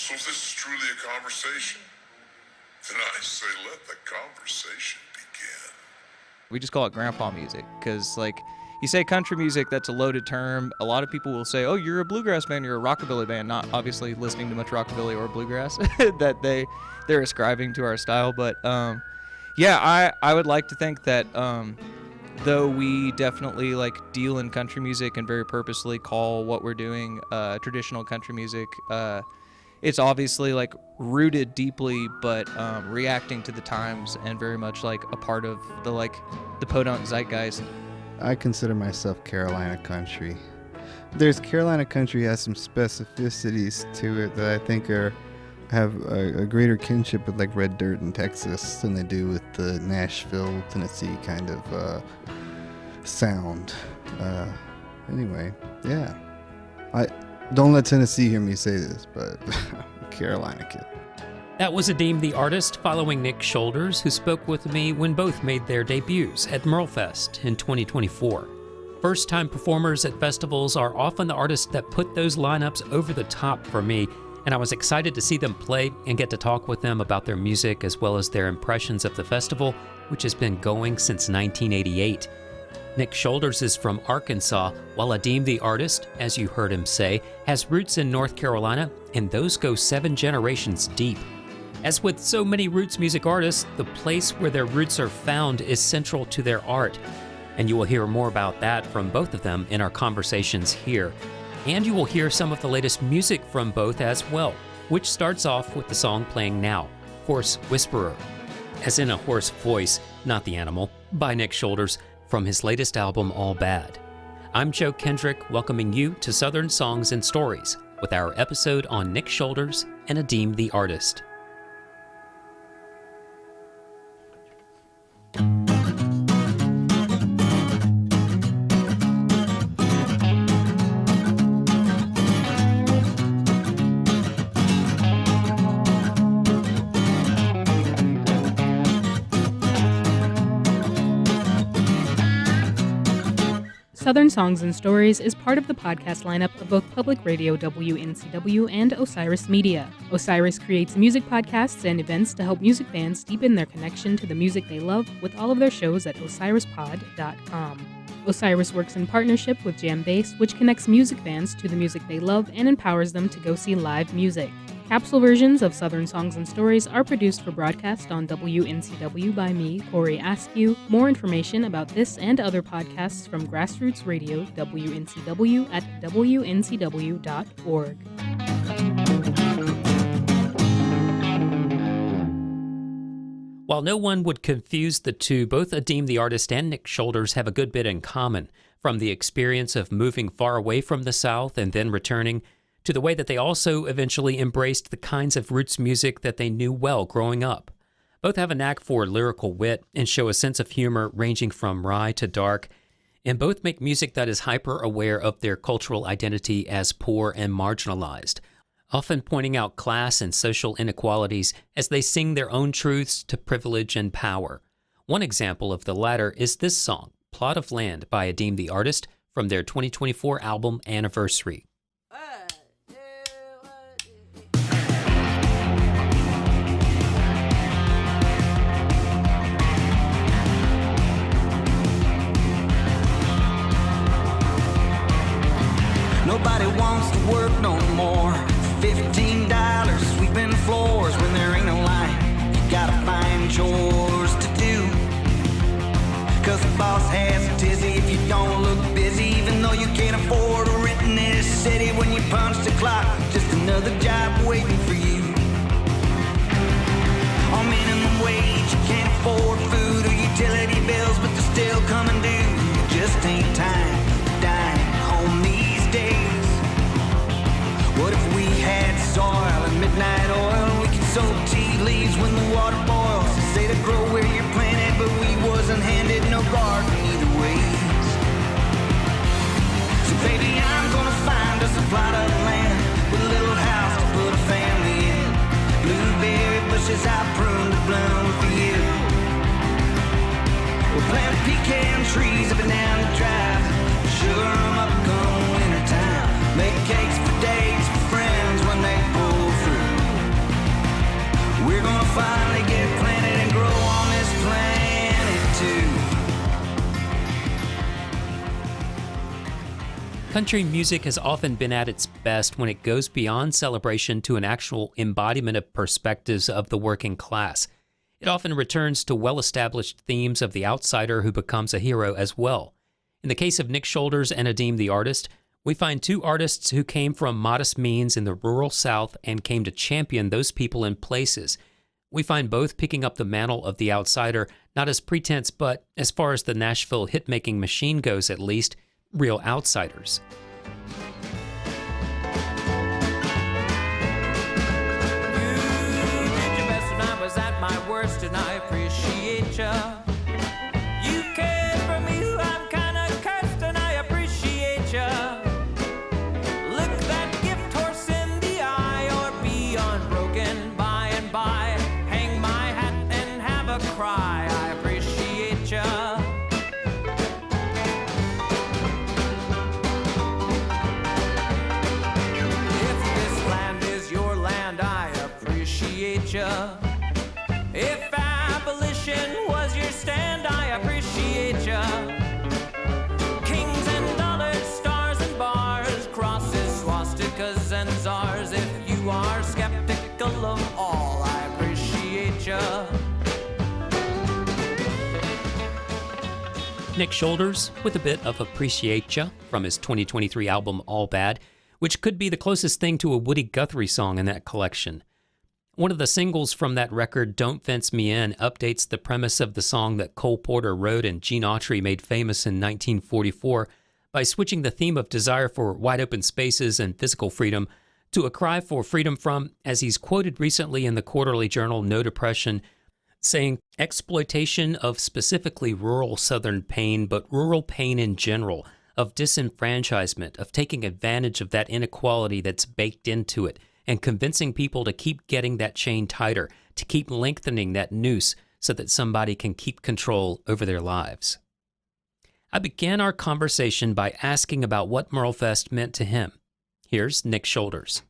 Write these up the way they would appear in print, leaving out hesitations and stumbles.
So if this is truly a conversation, then I say let the conversation begin. We just call it grandpa music because, like, you say country music, that's a loaded term. A lot of people will say, oh, you're a bluegrass band, you're a rockabilly band, not obviously listening to much rockabilly or bluegrass that they're ascribing to our style. But yeah, I would like to think that though we definitely like deal in country music and very purposely call what we're doing traditional country music, it's obviously like rooted deeply, but reacting to the times and very much like a part of the podunk zeitgeist. I consider myself Carolina country. There's Carolina country has some specificities to it that I think have a greater kinship with like red dirt in Texas than they do with the Nashville, Tennessee kind of sound. Anyway, yeah. I don't let Tennessee hear me say this, but Carolina kid. That was Adeem the Artist, following Nick Shoulders, who spoke with me when both made their debuts at MerleFest in 2024. First-time performers at festivals are often the artists that put those lineups over the top for me, and I was excited to see them play and get to talk with them about their music as well as their impressions of the festival, which has been going since 1988. Nick Shoulders is from Arkansas, while Adeem the Artist, as you heard him say, has roots in North Carolina, and those go 7 generations deep. As with so many roots music artists, the place where their roots are found is central to their art. And you will hear more about that from both of them in our conversations here. And you will hear some of the latest music from both as well, which starts off with the song playing now, Hoarse Whisperer, as in a hoarse voice, not the animal, by Nick Shoulders, from his latest album, All Bad. I'm Joe Kendrick, welcoming you to Southern Songs and Stories with our episode on Nick Shoulders and Adeem the Artist. Southern Songs and Stories is part of the podcast lineup of both Public Radio WNCW and Osiris Media. Osiris creates music podcasts and events to help music fans deepen their connection to the music they love with all of their shows at osirispod.com. Osiris works in partnership with Jam Bass, which connects music fans to the music they love and empowers them to go see live music. Capsule versions of Southern Songs and Stories are produced for broadcast on WNCW by me, Corey Askew. More information about this and other podcasts from Grassroots Radio, WNCW, at wncw.org. While no one would confuse the two, both Adeem the Artist and Nick Shoulders have a good bit in common, from the experience of moving far away from the South and then returning, to the way that they also eventually embraced the kinds of roots music that they knew well growing up. Both have a knack for lyrical wit and show a sense of humor ranging from wry to dark, and both make music that is hyper-aware of their cultural identity as poor and marginalized, often pointing out class and social inequalities as they sing their own truths to privilege and power. One example of the latter is this song, Plot of Land by Adeem the Artist, from their 2024 album Anniversary. Nobody wants to work no more. $15 sweeping floors when there ain't no line. You gotta find chores to do. Cause the boss has a tizzy if you don't look busy, even though you can't afford a rent in this city. When you punch the clock, just another job waiting for you. On minimum wage, you can't afford food or utility bills, but they're still coming due. It just ain't time to dine home these days. What if we had soil and midnight oil? We could sow tea leaves when the water boils. They say to grow where you're planted, but we wasn't handed no garden either ways. So baby, I'm gonna find us a plot of land with a little house to put a family in. Blueberry bushes I pruned to bloom for you. We'll plant pecan trees up and down the drive. Sugar 'em up come winter time. Make cakes for days for friends when they pull through. Country music has often been at its best when it goes beyond celebration to an actual embodiment of perspectives of the working class. It often returns to well-established themes of the outsider who becomes a hero as well. In the case of Nick Shoulders and Adeem the Artist, we find two artists who came from modest means in the rural South and came to champion those people in places. We find both picking up the mantle of the outsider, not as pretense, but as far as the Nashville hit-making machine goes at least, real outsiders. And I appreciate ya. You cared for me, who I'm kinda cursed, and I appreciate ya. Look that gift horse in the eye, or be unbroken by and by. Hang my hat and have a cry, I appreciate ya. If this land is your land, I appreciate ya. If abolition was your stand, I appreciate ya. Kings and dollars, stars and bars, crosses, swastikas and czars. If you are skeptical of all, I appreciate ya. Nick Shoulders with a bit of Appreciate Ya from his 2023 album All Bad, which could be the closest thing to a Woody Guthrie song in that collection. One of the singles from that record, Don't Fence Me In, updates the premise of the song that Cole Porter wrote and Gene Autry made famous in 1944 by switching the theme of desire for wide open spaces and physical freedom to a cry for freedom from, as he's quoted recently in the quarterly journal No Depression, saying, exploitation of specifically rural Southern pain, but rural pain in general, of disenfranchisement, of taking advantage of that inequality that's baked into it, and convincing people to keep getting that chain tighter, to keep lengthening that noose so that somebody can keep control over their lives. I began our conversation by asking about what MerleFest meant to him. Here's Nick Shoulders.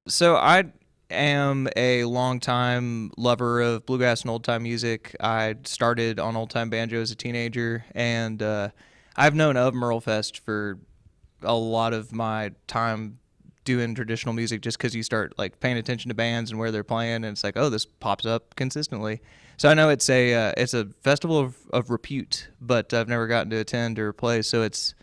So I am a longtime lover of bluegrass and old-time music. I started on old-time banjo as a teenager, and I've known of MerleFest for a lot of my time doing traditional music, just because you start like paying attention to bands and where they're playing, and it's like, oh, this pops up consistently. So I know it's a festival of repute, but I've never gotten to attend or play. So it's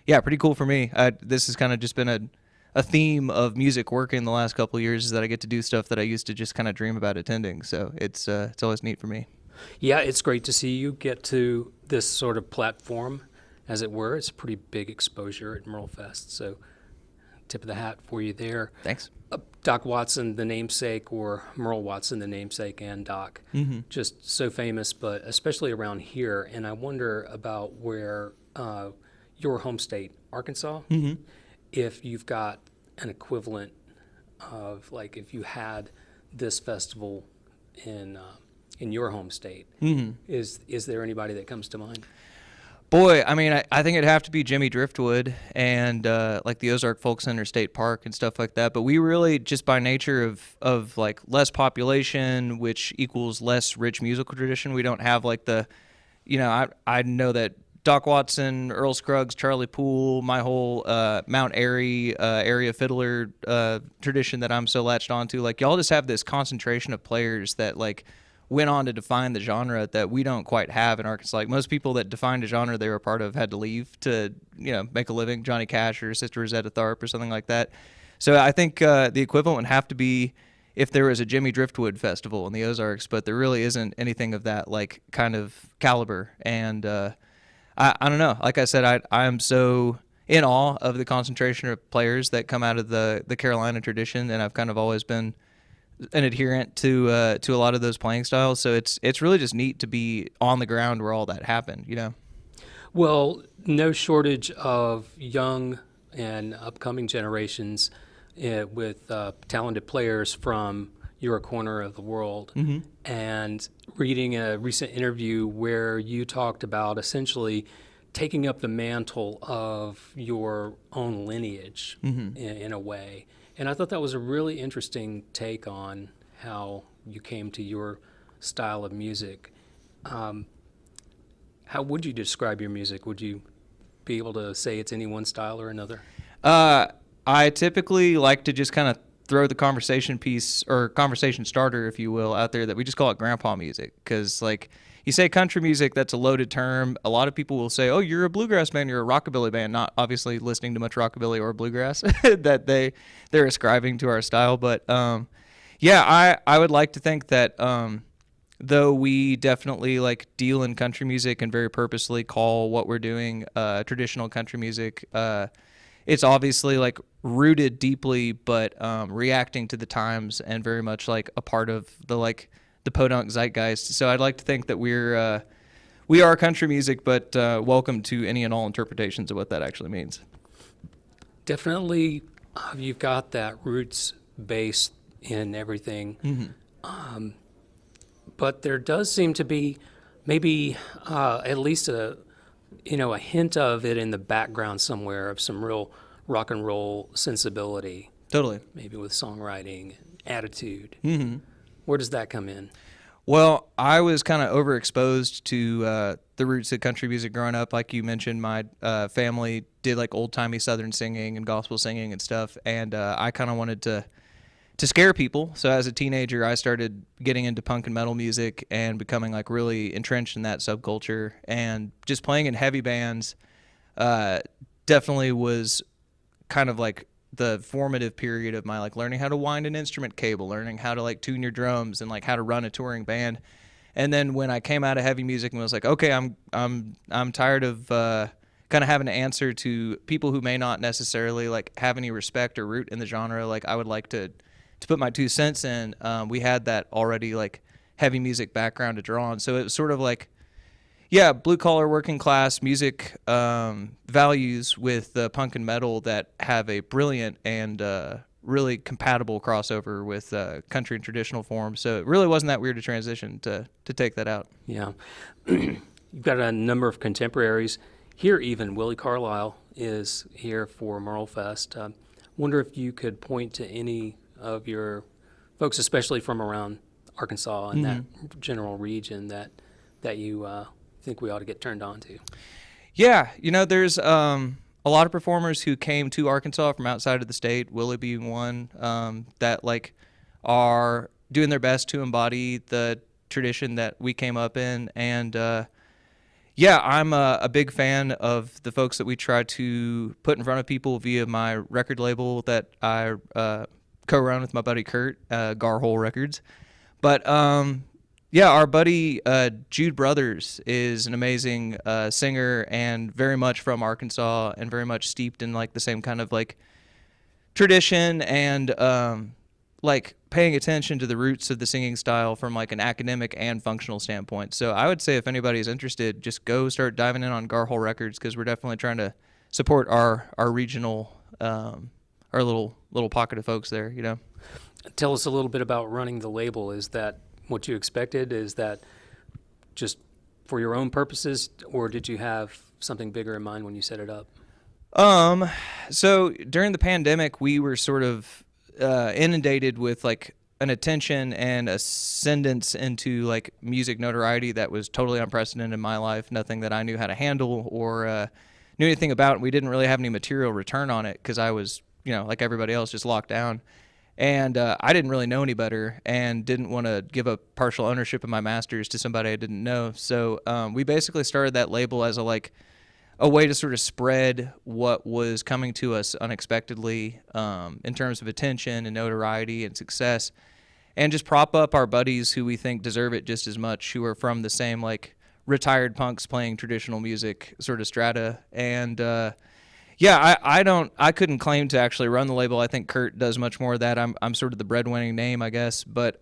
pretty cool for me. This has kind of just been a theme of music working the last couple of years, is that I get to do stuff that I used to just kind of dream about attending. So it's always neat for me. Yeah, it's great to see you get to this sort of platform, as it were. It's a pretty big exposure at MerleFest. So tip of the hat for you there. Thanks. Doc Watson, the namesake, or Merle Watson, the namesake, and Doc. Mm-hmm. Just so famous, but especially around here. And I wonder about where your home state, Arkansas, mm-hmm. if you've got an equivalent of, like, if you had this festival in your home state, mm-hmm. is there anybody that comes to mind? Boy, I mean, I think it'd have to be Jimmy Driftwood and like the Ozark Folk Center State Park and stuff like that. But we really, just by nature of like less population, which equals less rich musical tradition, we don't have like the, I know that Doc Watson, Earl Scruggs, Charlie Poole, my whole Mount Airy area fiddler tradition that I'm so latched onto. Like, y'all just have this concentration of players that like went on to define the genre that we don't quite have in Arkansas. Like, most people that defined a genre they were a part of had to leave to, make a living. Johnny Cash or Sister Rosetta Tharpe or something like that. So I think the equivalent would have to be if there was a Jimmy Driftwood festival in the Ozarks, but there really isn't anything of that like kind of caliber. And I don't know. Like I said, I am so in awe of the concentration of players that come out of the Carolina tradition, and I've kind of always been an adherent to a lot of those playing styles. So it's really just neat to be on the ground where all that happened, Well, no shortage of young and upcoming generations with talented players from your corner of the world. Mm-hmm. And reading a recent interview where you talked about essentially taking up the mantle of your own lineage, mm-hmm. in a way. And I thought that was a really interesting take on how you came to your style of music. How would you describe your music? Would you be able to say it's any one style or another? I typically like to just kind of throw the conversation piece or conversation starter, if you will, out there that we just call it grandpa music. Because, like, you say country music, that's a loaded term. A lot of people will say, oh, you're a bluegrass band, you're a rockabilly band, not obviously listening to much rockabilly or bluegrass that they're ascribing to our style. But, yeah, I would like to think that though we definitely like deal in country music and very purposely call what we're doing traditional country music, it's obviously like rooted deeply, but reacting to the times and very much like a part of the podunk zeitgeist. So I'd like to think that we are country music, but welcome to any and all interpretations of what that actually means. Definitely, you've got that roots base in everything. Mm-hmm. But there does seem to be maybe at least a hint of it in the background somewhere of some real rock and roll sensibility. Totally. Maybe with songwriting, attitude. Mm-hmm. Where does that come in? Well, I was kind of overexposed to the roots of country music growing up. Like you mentioned, my family did like old-timey Southern singing and gospel singing and stuff, and I kind of wanted to scare people. So as a teenager, I started getting into punk and metal music and becoming like really entrenched in that subculture. And just playing in heavy bands definitely was kind of like the formative period of my like learning how to wind an instrument cable, learning how to like tune your drums and like how to run a touring band. And then when I came out of heavy music and was like, okay, I'm tired of kind of having to answer to people who may not necessarily like have any respect or root in the genre. Like I would like to put my 2 cents in. We had that already like heavy music background to draw on. So it was sort of like, yeah, blue collar working class music values with punk and metal that have a brilliant and really compatible crossover with country and traditional forms. So it really wasn't that weird to transition to take that out. Yeah. You've got a number of contemporaries here. Even Willie Carlisle is here for MerleFest. Wonder if you could point to any of your folks, especially from around Arkansas and that general region, that you think we ought to get turned on to. Yeah, there's a lot of performers who came to Arkansas from outside of the state, Willie being one, that like are doing their best to embody the tradition that we came up in. And yeah, I'm a big fan of the folks that we try to put in front of people via my record label that I co-run with my buddy Kurt, Garhole Records. But yeah, our buddy Jude Brothers is an amazing singer and very much from Arkansas and very much steeped in like the same kind of like tradition and like paying attention to the roots of the singing style from like an academic and functional standpoint. So I would say if anybody is interested, just go start diving in on Garhole Records, because we're definitely trying to support our regional our little pocket of folks there, Tell us a little bit about running the label. Is that what you expected? Is that just for your own purposes, or did you have something bigger in mind when you set it up? So during the pandemic, we were sort of inundated with like an attention and ascendance into like music notoriety that was totally unprecedented in my life. Nothing that I knew how to handle or knew anything about. And we didn't really have any material return on it because I was, like everybody else, just locked down. And I didn't really know any better and didn't want to give up partial ownership of my masters to somebody I didn't know. So we basically started that label as a way to sort of spread what was coming to us unexpectedly in terms of attention and notoriety and success, and just prop up our buddies who we think deserve it just as much, who are from the same like retired punks playing traditional music sort of strata. And yeah, I couldn't claim to actually run the label. I think Kurt does much more of that. I'm sort of the breadwinning name, I guess, but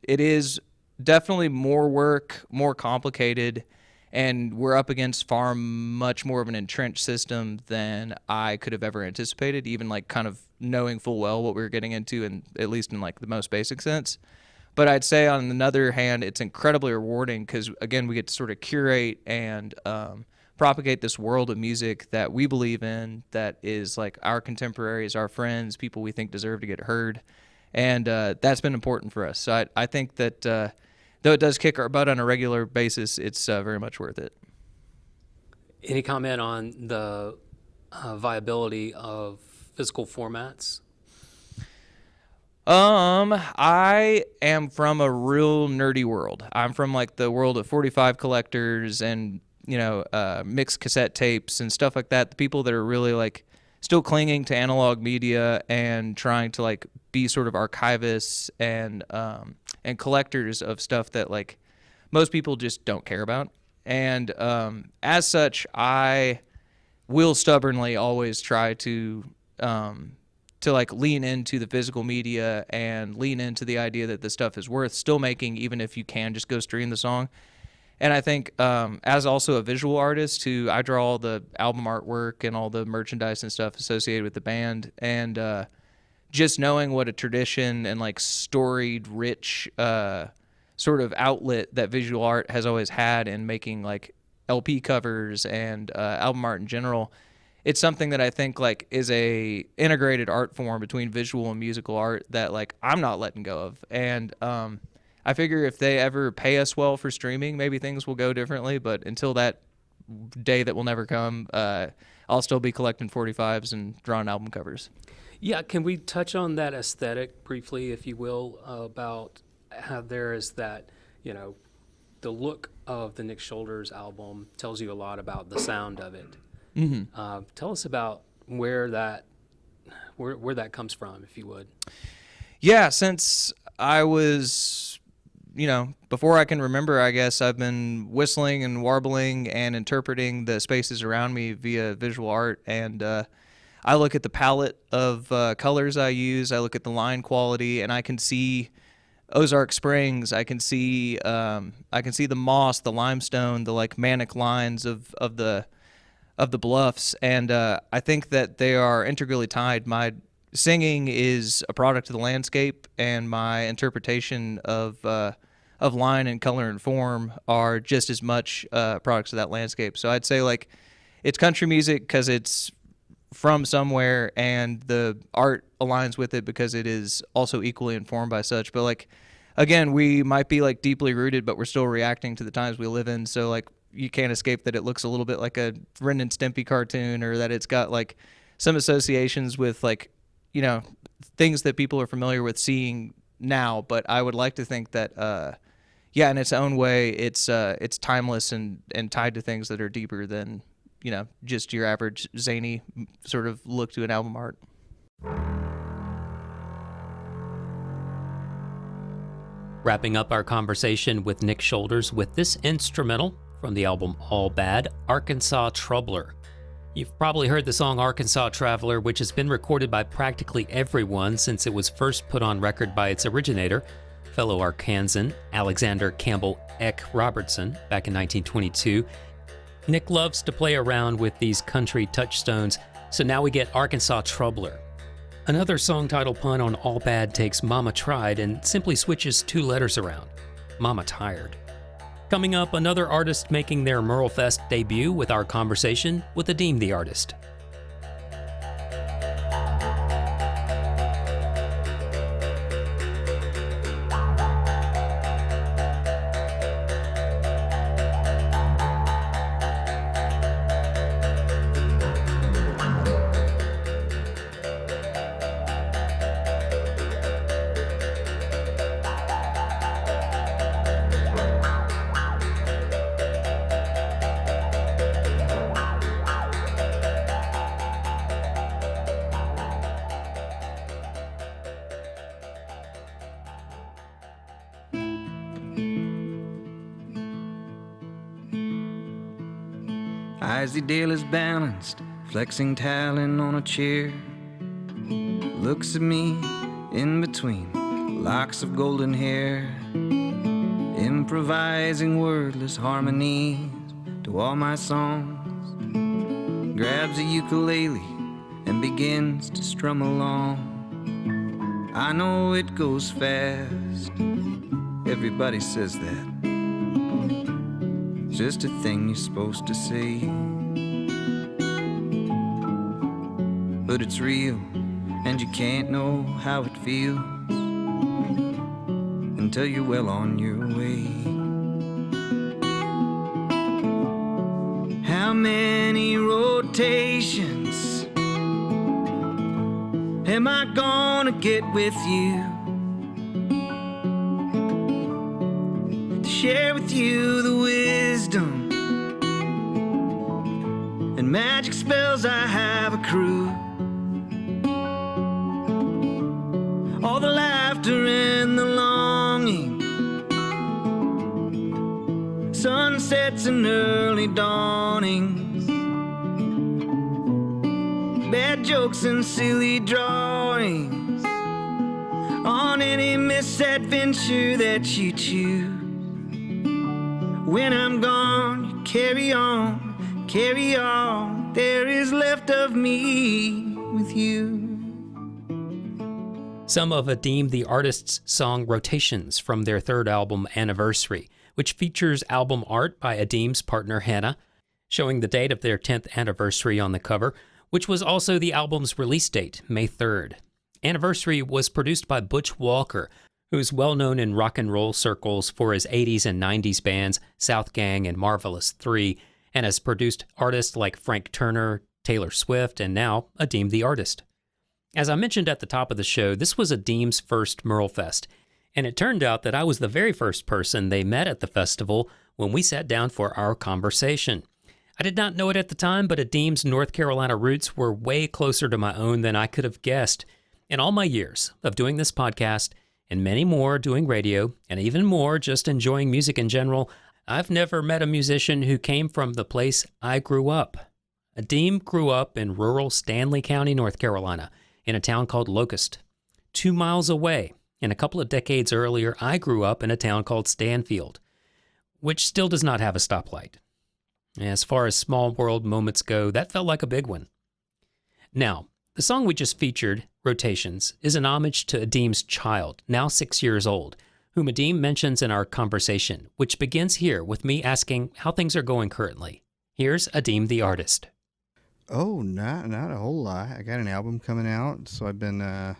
it is definitely more work, more complicated, and we're up against much more of an entrenched system than I could have ever anticipated, even like kind of knowing full well what we were getting into, and at least in like the most basic sense. But I'd say on the other hand, it's incredibly rewarding because, again, we get to sort of curate and propagate this world of music that we believe in, that is like our contemporaries, our friends, people we think deserve to get heard. And that's been important for us. So I think that though it does kick our butt on a regular basis, it's very much worth it. Any comment on the viability of physical formats? I am from a real nerdy world. I'm from like the world of 45 collectors and, mixed cassette tapes and stuff like that. The people that are really like still clinging to analog media and trying to like be sort of archivists and collectors of stuff that like most people just don't care about. And as such, I will stubbornly always try to like lean into the physical media and lean into the idea that the stuff is worth still making, even if you can just go stream the song. And I think as also a visual artist who I draw all the album artwork and all the merchandise and stuff associated with the band, and just knowing what a tradition and like storied, rich sort of outlet that visual art has always had in making like LP covers and album art in general, it's something that I think like is a integrated art form between visual and musical art that like I'm not letting go of. And I figure if they ever pay us well for streaming, maybe things will go differently. But until that day that will never come, I'll still be collecting 45s and drawing album covers. Yeah, can we touch on that aesthetic briefly, if you will, about how there is that, the look of the Nick Shoulders album tells you a lot about the sound of it. Mm-hmm. Tell us about where that comes from, if you would. Yeah, since I was, before I can remember, I guess I've been whistling and warbling and interpreting the spaces around me via visual art. And I look at the palette of colors I use. I look at the line quality, and I can see Ozark Springs. I can see the moss, the limestone, the like manic lines of the bluffs, and I think that they are integrally tied. My singing is a product of the landscape, and my interpretation of line and color and form are just as much products of that landscape. So I'd say like it's country music because it's from somewhere, and the art aligns with it because it is also equally informed by such. But like again, we might be like deeply rooted, but we're still reacting to the times we live in. So like you can't escape that it looks a little bit like a Ren and Stimpy cartoon, or that it's got like some associations with like, things that people are familiar with seeing now. But I would like to think that, in its own way, it's timeless and tied to things that are deeper than, just your average zany sort of look to an album art. Wrapping up our conversation with Nick Shoulders with this instrumental from the album All Bad, Arkansas Troubler. You've probably heard the song Arkansas Traveler, which has been recorded by practically everyone since it was first put on record by its originator, fellow Arkansan Alexander Campbell Eck Robertson, back in 1922. Nick loves to play around with these country touchstones, so now we get Arkansas Troubler. Another song title pun on All Bad takes Mama Tried and simply switches 2 letters around. Mama Tired. Coming up, another artist making their MerleFest debut with our conversation with Adeem the Artist. Isley Dale is balanced, flexing talent on a chair. Looks at me in between locks of golden hair, improvising wordless harmonies to all my songs. Grabs a ukulele and begins to strum along. I know it goes fast, everybody says that. It's just a thing you're supposed to say, but it's real, and you can't know how it feels until you're well on your way. How many rotations am I gonna get with you to share with you the wisdom and magic spells I have accrued? All the laughter and the longing, sunsets and early dawnings, bad jokes and silly drawings on any misadventure that you choose. When I'm gone, you carry on, there is left of me with you. Some of Adeem the Artist's song rotations from their third album, Anniversary, which features album art by Adeem's partner Hannah, showing the date of their 10th anniversary on the cover, which was also the album's release date, May 3rd. Anniversary was produced by Butch Walker, who's well known in rock and roll circles for his 80s and 90s bands, South Gang and Marvelous 3, and has produced artists like Frank Turner, Taylor Swift, and now Adeem the Artist. As I mentioned at the top of the show, this was Adeem's first MerleFest, and it turned out that I was the very first person they met at the festival when we sat down for our conversation. I did not know it at the time, but Adeem's North Carolina roots were way closer to my own than I could have guessed. In all my years of doing this podcast, and many more doing radio, and even more just enjoying music in general, I've never met a musician who came from the place I grew up. Adeem grew up in rural Stanley County, North Carolina, in a town called Locust. 2 miles away, and a couple of decades earlier, I grew up in a town called Stanfield, which still does not have a stoplight. As far as small world moments go, that felt like a big one. Now, the song we just featured, Rotations, is an homage to Adeem's child, now 6 years old, whom Adeem mentions in our conversation, which begins here with me asking how things are going currently. Here's Adeem the Artist. Oh, not a whole lot. I got an album coming out, so I've been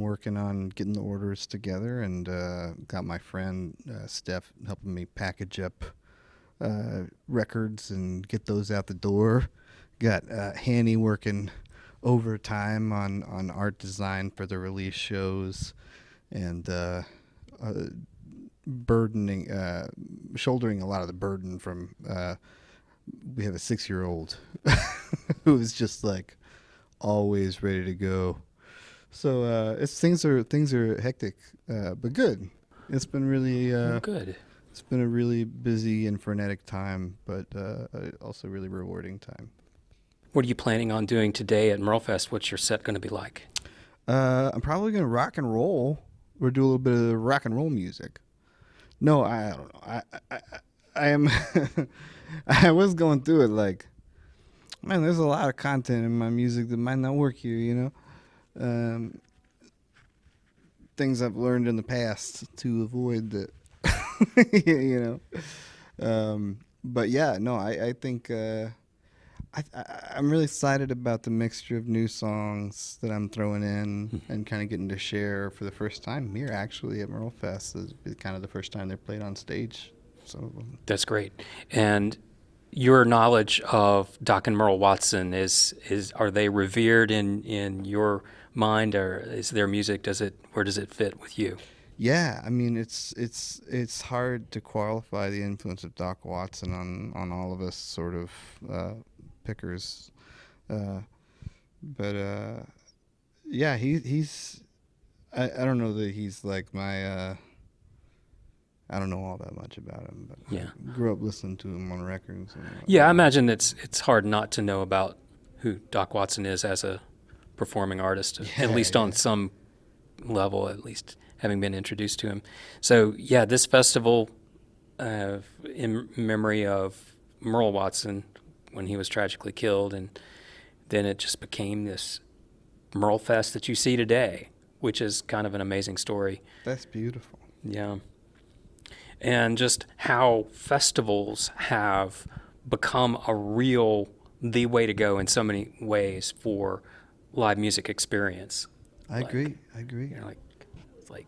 working on getting the orders together, and got my friend Steph helping me package up records and get those out the door. Got Hanny working overtime on art design for the release shows, and shouldering a lot of the burden from. We have a 6-year-old who is just like always ready to go. So things are hectic, but good. It's been really Good. It's been a really busy and frenetic time, but also really rewarding time. What are you planning on doing today at MerleFest? What's your set going to be like? I'm probably gonna rock and roll. Or do a little bit of rock and roll music. No, I don't know. I am. I was going through it like, man, there's a lot of content in my music that might not work here, you know? Things I've learned in the past to avoid that, you know? But yeah, no, I think I'm really excited about the mixture of new songs that I'm throwing in and kind of getting to share for the first time here, actually, at MerleFest. It's kind of the first time they're played on stage. So That's great. And your knowledge of Doc and Merle Watson are they revered in your mind, or is their music where does it fit with you? yeah, I mean it's hard to qualify the influence of Doc Watson on all of us sort of pickers, but yeah, he's I don't know that he's like my. I don't know all that much about him, but Yeah. I grew up listening to him on records. Yeah, I imagine it's hard not to know about who Doc Watson is as a performing artist, at least on some level, at least having been introduced to him. So yeah, this festival in memory of Merle Watson when he was tragically killed, and then it just became this MerleFest that you see today, which is kind of an amazing story. That's beautiful. Yeah. And just how festivals have become the way to go in so many ways for live music experience. I agree. You know, it's like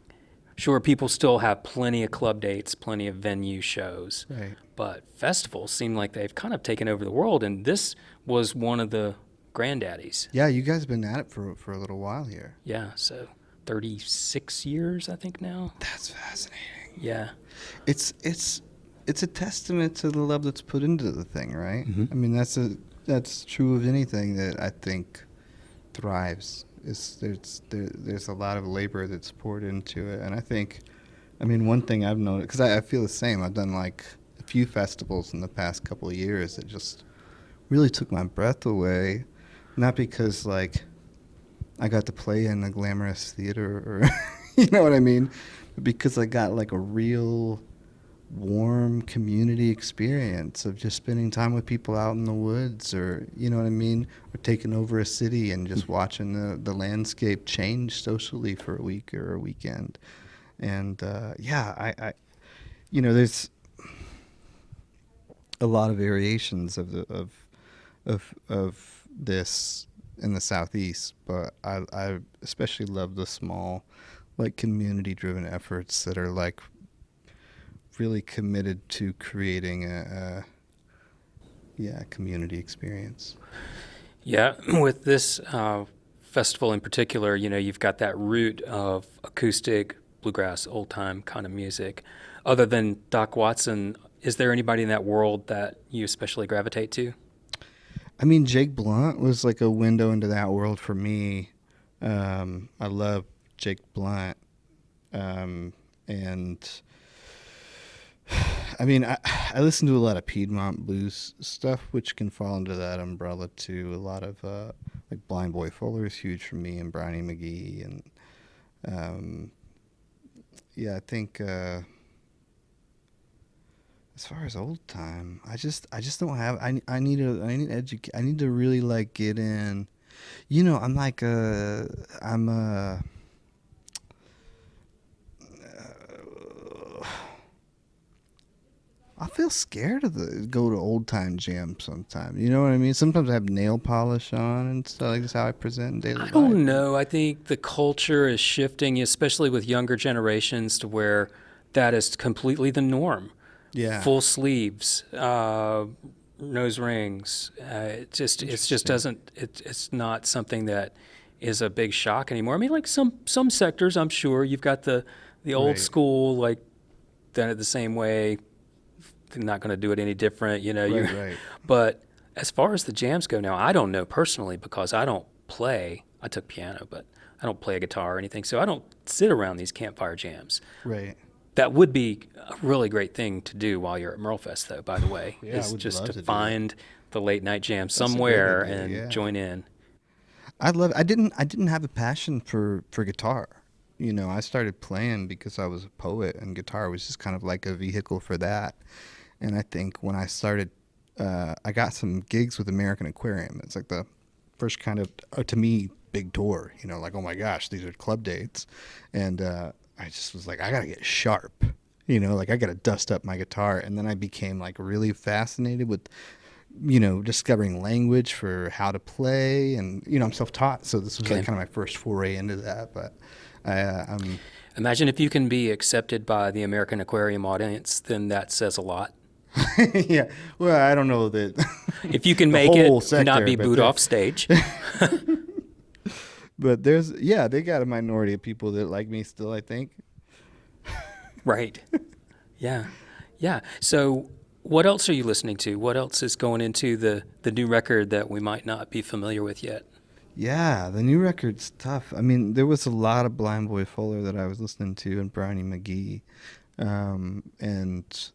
Sure, people still have plenty of club dates, plenty of venue shows. Right. But festivals seem like they've kind of taken over the world, and this was one of the granddaddies. Yeah, you guys have been at it for a little while here. Yeah, so 36 years, I think now. That's fascinating. Yeah. It's a testament to the love that's put into the thing, right? Mm-hmm. I mean, that's true of anything that I think thrives. There's a lot of labor that's poured into it, and I think, I mean, one thing I've noticed, because I feel the same. I've done like a few festivals in the past couple of years that just really took my breath away, not because like I got to play in a glamorous theater or you know what I mean, but because I got like a real warm community experience of just spending time with people out in the woods, or you know what I mean, or taking over a city and just watching the landscape change socially for a week or a weekend. And I you know, there's a lot of variations of this in the Southeast, but I especially love the small, like, community driven efforts that are like really committed to creating a community experience. Yeah, with this festival in particular, you know, you've got that root of acoustic, bluegrass, old-time kind of music. Other than Doc Watson, is there anybody in that world that you especially gravitate to? I mean, Jake Blunt was like a window into that world for me. I love Jake Blunt. And I mean, I listen to a lot of Piedmont blues stuff, which can fall into that umbrella too. A lot of like Blind Boy Fuller is huge for me, and Brownie McGee, and I think as far as old time, I just don't have. I need to really like get in. You know, I'm like I feel scared of go to old time jams sometimes. You know what I mean? Sometimes I have nail polish on and stuff. Like that's how I present in daily life. I don't know. I think the culture is shifting, especially with younger generations, to where that is completely the norm. Yeah. Full sleeves, nose rings. It just doesn't. It's not something that is a big shock anymore. I mean, like some sectors, I'm sure you've got the old Right. school, like done it the same way. They're not going to do it any different, you know. Right. But as far as the jams go now, I don't know personally because I don't play. I took piano, but I don't play a guitar or anything, so I don't sit around these campfire jams. Right. That would be a really great thing to do while you're at MerleFest, though, by the way, Yeah, I is would just love to to do find the late night jam a great somewhere idea, and yeah. join in. I didn't have a passion for guitar. You know, I started playing because I was a poet, and guitar was just kind of like a vehicle for that. And I think when I started, I got some gigs with American Aquarium. It's like the first kind of, to me, big tour. You know, like, oh my gosh, these are club dates. And I just was like, I got to get sharp. You know, like I got to dust up my guitar. And then I became like really fascinated with, you know, discovering language for how to play. And, you know, I'm self-taught. So this was like kind of my first foray into that. But I'm... Imagine if you can be accepted by the American Aquarium audience, then that says a lot. Yeah, well, I don't know that. If you can the make whole it, sector, not be but booed there- off stage. But they got a minority of people that like me still, I think. Right. Yeah. Yeah. So what else are you listening to? What else is going into the new record that we might not be familiar with yet? Yeah, the new record's tough. I mean, there was a lot of Blind Boy Fuller that I was listening to, and Brownie McGee, and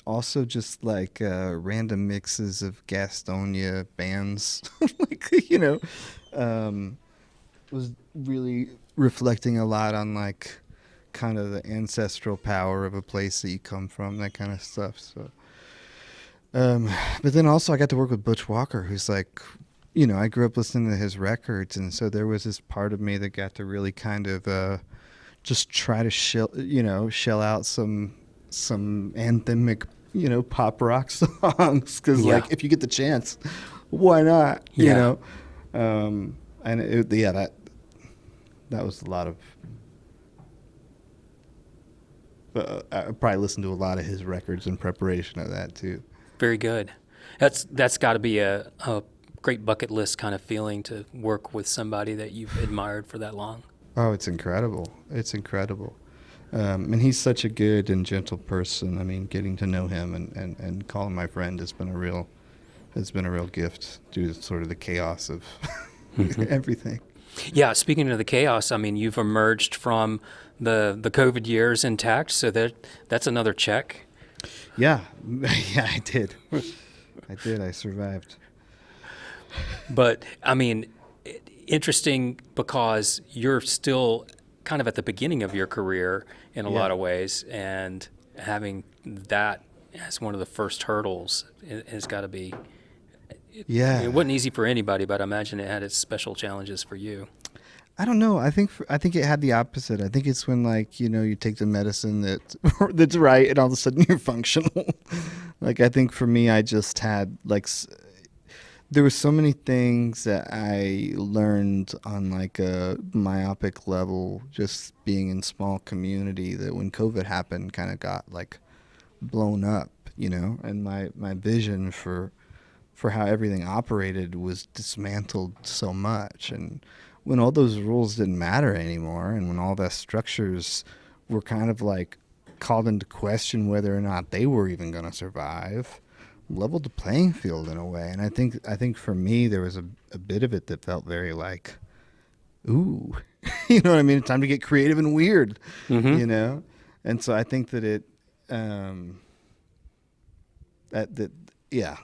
also just like random mixes of Gastonia bands, like, you know, was really reflecting a lot on like kind of the ancestral power of a place that you come from, that kind of stuff. So, but then also I got to work with Butch Walker, who's like, you know, I grew up listening to his records, and so there was this part of me that got to really kind of just try to shell out some anthemic, you know, pop rock songs, because like if you get the chance, why not? You know, and that was a lot of I probably listened to a lot of his records in preparation of that too. Very good. That's got to be a great bucket list kind of feeling to work with somebody that you've admired for that long. Oh, it's incredible. It's incredible. And he's such a good and gentle person. I mean, getting to know him and call him my friend has been a real gift due to sort of the chaos of everything. Yeah, speaking of the chaos, I mean, you've emerged from the COVID years intact, so that's another check. Yeah, yeah, I did. I survived. But, I mean, interesting because you're still kind of at the beginning of your career in a lot of ways, and having that as one of the first hurdles has got to be... Yeah. It wasn't easy for anybody, but I imagine it had its special challenges for you. I don't know. I think it had the opposite. I think it's when, like, you take the medicine that's right, and all of a sudden you're functional. Like, I think for me, I just had, like, there were so many things that I learned on, like, a myopic level, just being in small community, that when COVID happened kind of got, like, blown up, and my vision for how everything operated was dismantled so much. And when all those rules didn't matter anymore, and when all the structures were kind of like called into question whether or not they were even going to survive, leveled the playing field in a way. And I think for me, there was a bit of it that felt very like, ooh, you know what I mean? It's time to get creative and weird, And so I think that it, yeah.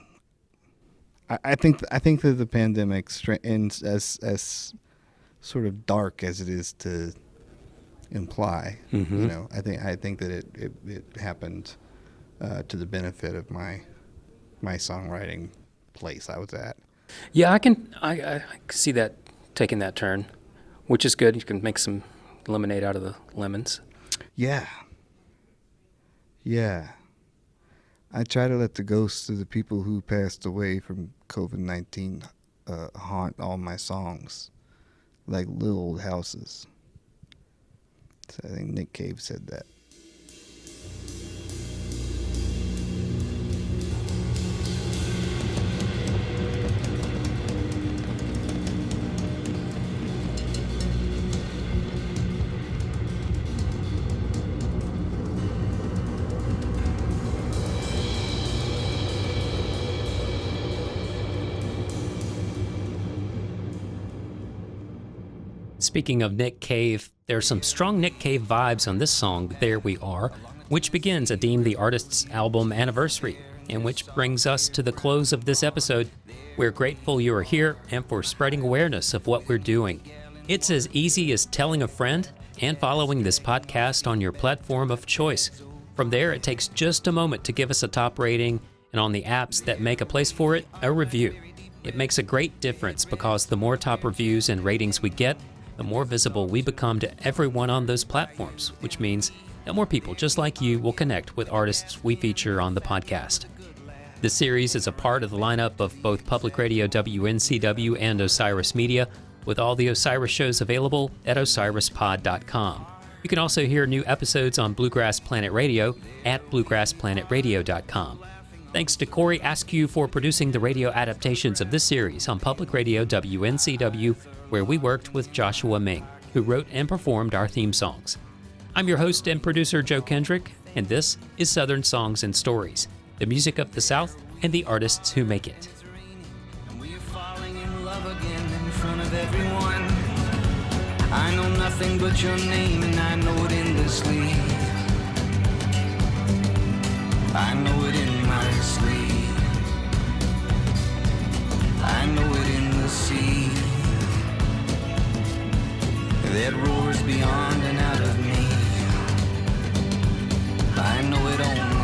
I think that the pandemic ends as sort of dark as it is to imply. I think that it happened to the benefit of my songwriting place I was at. Yeah, I can see that taking that turn, which is good. You can make some lemonade out of the lemons. Yeah. I try to let the ghosts of the people who passed away from COVID-19 haunt all my songs, like little old houses. So I think Nick Cave said that. Speaking of Nick Cave, there's some strong Nick Cave vibes on this song, There We Are, which begins Adeem the Artist's album anniversary, and which brings us to the close of this episode. We're grateful you are here and for spreading awareness of what we're doing. It's as easy as telling a friend and following this podcast on your platform of choice. From there, it takes just a moment to give us a top rating, and on the apps that make a place for it, a review. It makes a great difference because the more top reviews and ratings we get, the more visible we become to everyone on those platforms, which means that more people just like you will connect with artists we feature on the podcast. This series is a part of the lineup of both Public Radio WNCW and Osiris Media, with all the Osiris shows available at osirispod.com. You can also hear new episodes on Bluegrass Planet Radio at bluegrassplanetradio.com. Thanks to Corey Askew for producing the radio adaptations of this series on Public Radio WNCW, where we worked with Joshua Ming, who wrote and performed our theme songs. I'm your host and producer, Joe Kendrick, and this is Southern Songs and Stories, the music of the South and the artists who make it. We're falling in love again in front of everyone. I know nothing but your name, and I know it endlessly. I know it in my sleep. I know it in the sea that roars beyond and out of me. I know it on